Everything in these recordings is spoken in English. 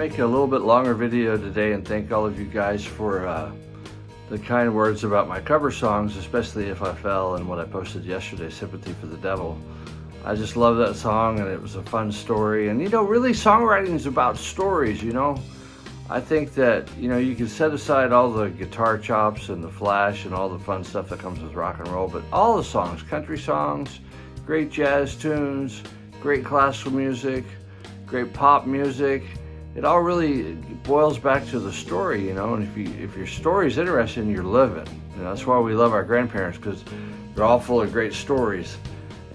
make a little bit longer video today and thank all of you guys for the kind words about my cover songs, especially If I Fell and what I posted yesterday, Sympathy for the Devil. I just love that song, and it was a fun story. And really songwriting is about stories, I think that, you can set aside all the guitar chops and the flash and all the fun stuff that comes with rock and roll, but all the songs, country songs, great jazz tunes, great classical music, great pop music, it all really boils back to the story, and if your story's interesting, you're living. That's why we love our grandparents, because they're all full of great stories.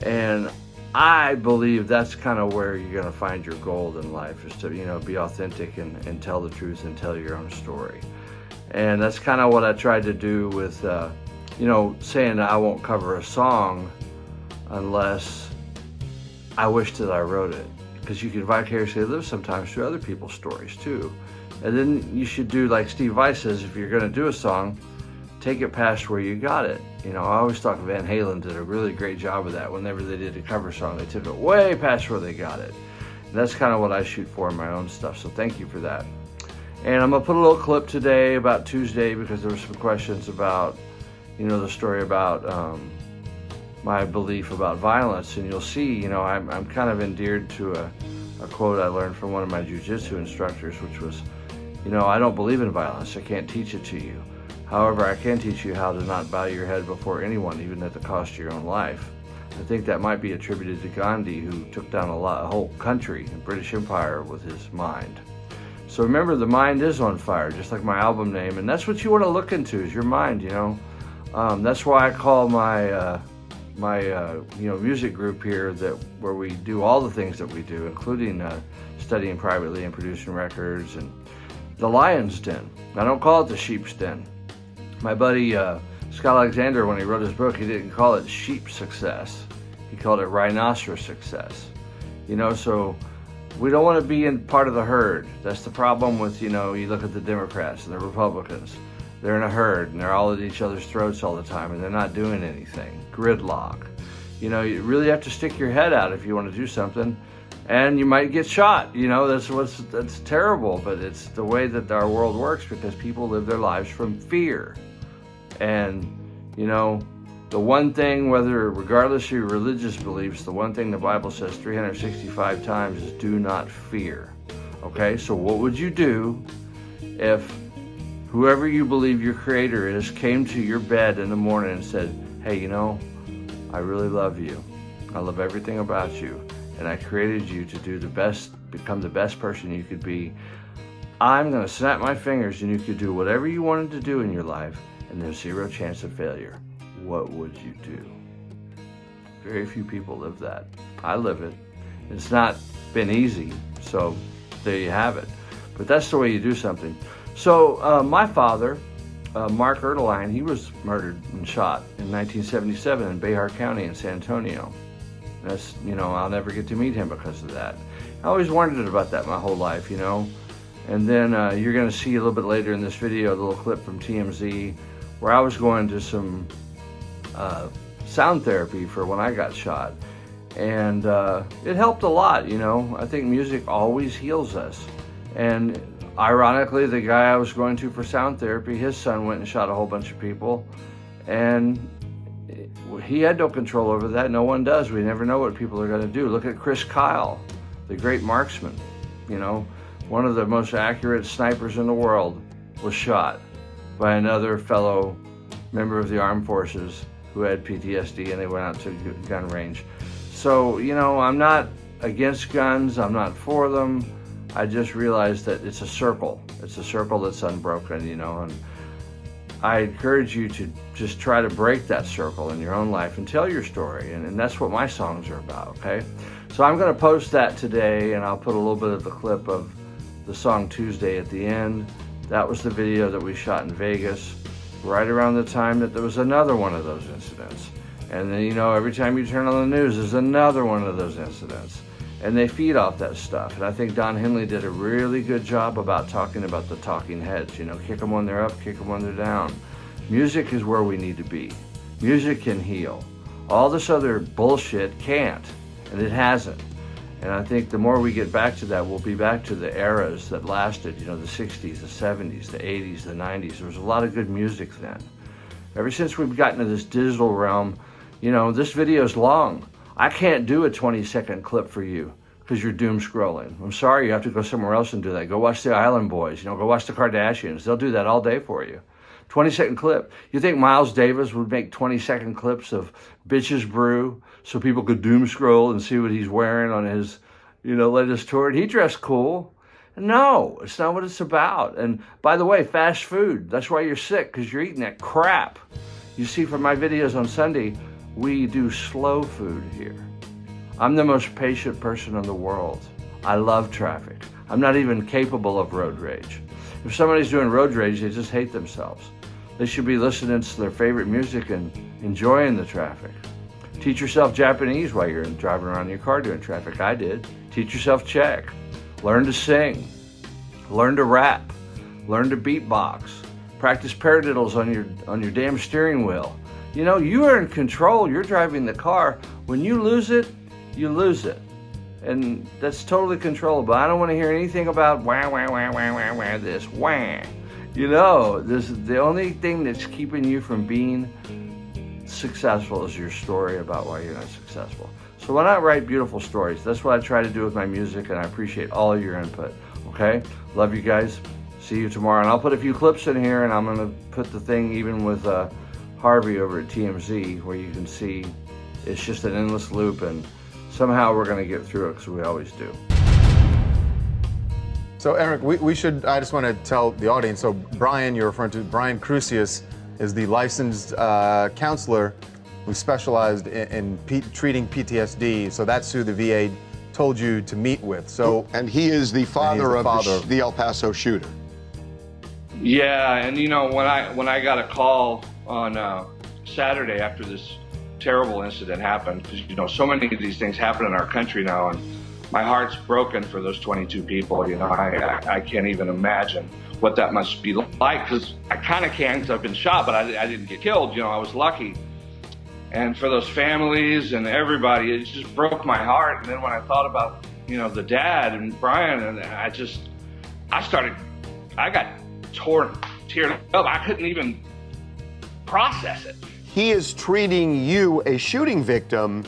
And I believe that's kind of where you're going to find your gold in life, is to, be authentic and tell the truth and tell your own story. And that's kind of what I tried to do with, saying that I won't cover a song unless I wish that I wrote it. Because you can vicariously live sometimes through other people's stories too. And then you should do like Steve Vai says, if you're going to do a song, take it past where you got it. I always thought Van Halen did a really great job of that. Whenever they did a cover song, they took it way past where they got it. And that's kind of what I shoot for in my own stuff, so thank you for that. And I'm going to put a little clip today about Tuesday, because there were some questions about, the story about my belief about violence. And you'll see, I'm kind of endeared to a quote I learned from one of my jiu-jitsu instructors, which was, I don't believe in violence. I can't teach it to you. However, I can teach you how to not bow your head before anyone, even at the cost of your own life. I think that might be attributed to Gandhi, who took down a whole country, the British Empire, with his mind. So remember, the mind is on fire, just like my album name, and that's what you want to look into, is your mind, That's why I call my music group here, where we do all the things that we do, including studying privately and producing records, and the Lion's Den. I don't call it the Sheep's Den. My buddy Scott Alexander, when he wrote his book, he didn't call it sheep success. He called it rhinoceros success. So we don't want to be in part of the herd. That's the problem with, you look at the Democrats and the Republicans. They're in a herd, and they're all at each other's throats all the time, and they're not doing anything. Gridlock. You really have to stick your head out if you want to do something, and you might get shot. That's terrible, but it's the way that our world works, because people live their lives from fear. And, the one thing, regardless of your religious beliefs, the one thing the Bible says 365 times is do not fear. Okay, so what would you do if whoever you believe your creator is came to your bed in the morning and said, hey, I really love you. I love everything about you. And I created you to become the best person you could be. I'm going to snap my fingers and you could do whatever you wanted to do in your life, and there's zero chance of failure. What would you do? Very few people live that. I live it. It's not been easy, so there you have it. But that's the way you do something. So my father, Mark Erdeline, he was murdered and shot in 1977 in Behar County in San Antonio. That's, I'll never get to meet him because of that. I always wondered about that my whole life, And then you're going to see a little bit later in this video a little clip from TMZ where I was going to some sound therapy for when I got shot. And it helped a lot, I think music always heals us. And ironically, the guy I was going to for sound therapy, his son went and shot a whole bunch of people. And he had no control over that. No one does. We never know what people are going to do. Look at Chris Kyle, the great marksman. One of the most accurate snipers in the world was shot by another fellow member of the armed forces who had PTSD, and they went out to gun range. So, I'm not against guns. I'm not for them. I just realized that it's a circle. It's a circle that's unbroken, and I encourage you to just try to break that circle in your own life and tell your story, and that's what my songs are about, okay? So I'm going to post that today, and I'll put a little bit of the clip of the song Tuesday at the end. That was the video that we shot in Vegas, right around the time that there was another one of those incidents. And then, every time you turn on the news, there's another one of those incidents. And they feed off that stuff. And I think Don Henley did a really good job about talking about the talking heads. Kick them when they're up, kick them when they're down. Music is where we need to be. Music can heal. All this other bullshit can't, and it hasn't. And I think the more we get back to that, we'll be back to the eras that lasted, you know, the 60s, the 70s, the 80s, the 90s. There was a lot of good music then. Ever since we've gotten to this digital realm, you know, this video's long. I can't do a 20-second clip for you because you're doom scrolling. I'm sorry, you have to go somewhere else and do that. Go watch the Island Boys, you know, go watch the Kardashians. They'll do that all day for you. 20-second clip. You think Miles Davis would make 20-second clips of Bitches Brew so people could doom scroll and see what he's wearing on his, you know, latest tour? And he dressed cool. No, it's not what it's about. And by the way, fast food, that's why you're sick, because you're eating that crap. You see from my videos on Sunday, we do slow food here. I'm the most patient person in the world. I love traffic. I'm not even capable of road rage. If somebody's doing road rage, they just hate themselves. They should be listening to their favorite music and enjoying the traffic. Teach yourself Japanese while you're driving around in your car doing traffic. I did. Teach yourself Czech. Learn to sing. Learn to rap. Learn to beatbox. Practice paradiddles on your damn steering wheel. You know, you are in control. You're driving the car. When you lose it, you lose it. And that's totally controllable. I don't want to hear anything about wah, wah, wah, wah, wah, wah, this, wah. You know, this is the only thing that's keeping you from being successful is your story about why you're not successful. So why not write beautiful stories? That's what I try to do with my music, and I appreciate all of your input. Okay? Love you guys. See you tomorrow. And I'll put a few clips in here, and I'm going to put the thing even with Harvey over at TMZ, where you can see it's just an endless loop, and somehow we're going to get through it, because we always do. So Eric, I just want to tell the audience, so Brian, you're referring to Brian Crusius, is the licensed counselor who specialized in treating PTSD. So that's who the VA told you to meet with. So, and he is the father of the El Paso shooter. Yeah, and you know, when I got a call on Saturday after this terrible incident happened, because you know, so many of these things happen in our country now, and my heart's broken for those 22 people. You know, I can't even imagine what that must be like, because I kind of can, because I've been shot, but I didn't get killed. You know, I was lucky. And for those families and everybody, it just broke my heart. And then when I thought about, you know, the dad and Brian, and I got teared up. I couldn't even process it. He is treating you, a shooting victim,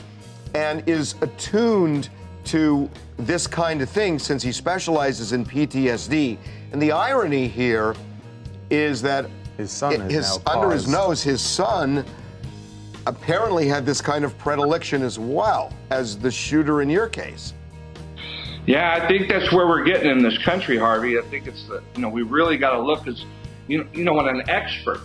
and is attuned to this kind of thing since he specializes in PTSD. And the irony here is that his son is now under his nose, his son apparently had this kind of predilection as well as the shooter in your case. Yeah, I think that's where we're getting in this country, Harvey. I think it's you know, we really got to look as, you know, when an expert,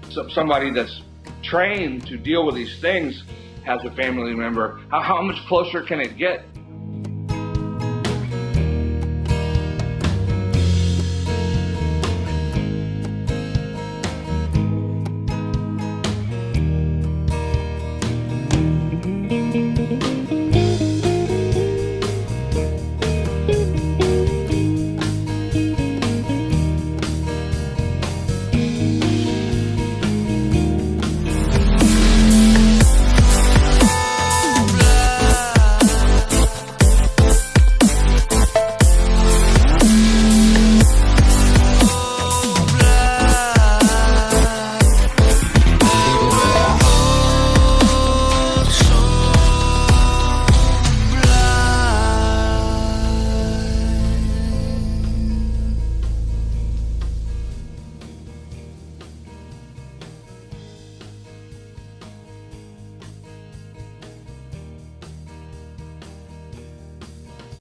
somebody that's trained to deal with these things, has a family member, how much closer can it get